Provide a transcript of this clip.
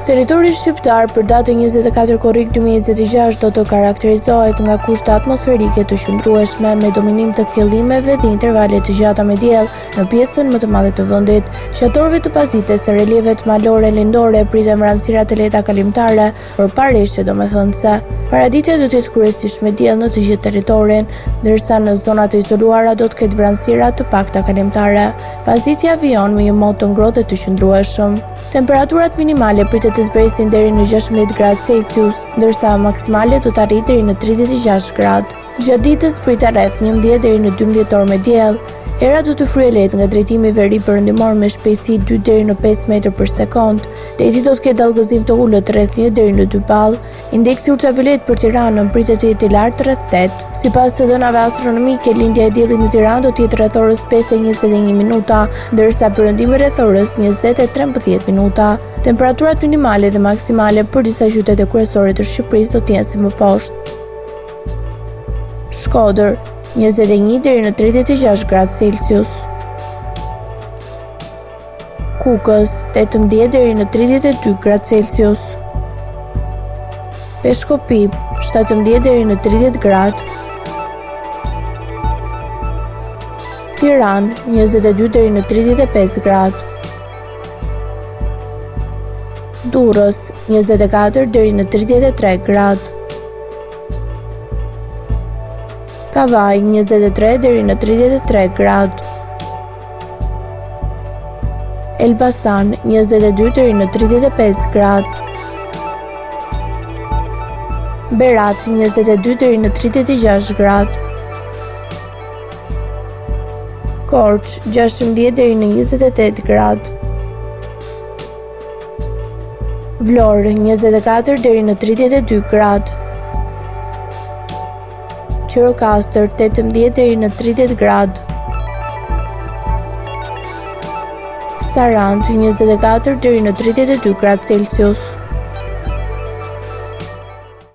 Territori shqiptar për datën 24 korrik 2026 do të karakterizohet nga kushte atmosferike të qëndrueshme me dominim të kthjellimeve dhe intervale të gjata me diell në pjesën më të madhe të vendit. Gjatorëve të pazites të relievet malore lindore priten vranësira të lehta kalimtare për pareshje domethënëse. Paraditja do të jetë kryesisht me diell në të gjithë territorin, ndërsa në zonat e izoluara do të ketë vranësira të pakta kalimtare. Pazitja vijon me një mod të ngrohtë dhe të qëndrueshëm. Temperaturat minimale pritet të zbresin deri në 16 gradë Celsius, ndërsa maksimale do të arrijë deri në 36 gradë. Gjatë ditës pritet rreth 11 deri në 12 orë me diell. Era do të fryejë lehtë nga drejtimi veri perëndimor me shpejtësi 2 deri në 5 metër për sekond. Deti do të ketë dallgëzim të ulët rreth 1 deri në 2 ball. Indeksi ultraviolet për Tiranën pritet të jetë i lartë rreth 8. Sipas të dhënave astronomike, lindja e diellit në Tiranë do të jetë rreth orës 5:21 minuta, ndërsa perëndimi rreth orës 20:13 minuta. Temperaturat minimale dhe maksimale për disa qytete kryesore të Shqipërisë do të jenë si më poshtë. Shkodër 21 deri në 36 gradë Celsius. Kukës 18 deri në 32 gradë Celsius. Peshkopi 17 deri në 30 gradë. Tiranë 22 deri në 35 gradë. Durrës 24 deri në 33 gradë. Kavaj 23 deri në 33 gradë. Elbasan 22 deri në 35 gradë. Berat 22 deri në 36 gradë. Korç 16 deri në 28 gradë. Vlorë 24 deri në 32 gradë. Qirokastër 18 deri në 30 gradë. Sarandë 24 deri në 32 gradë Celsius.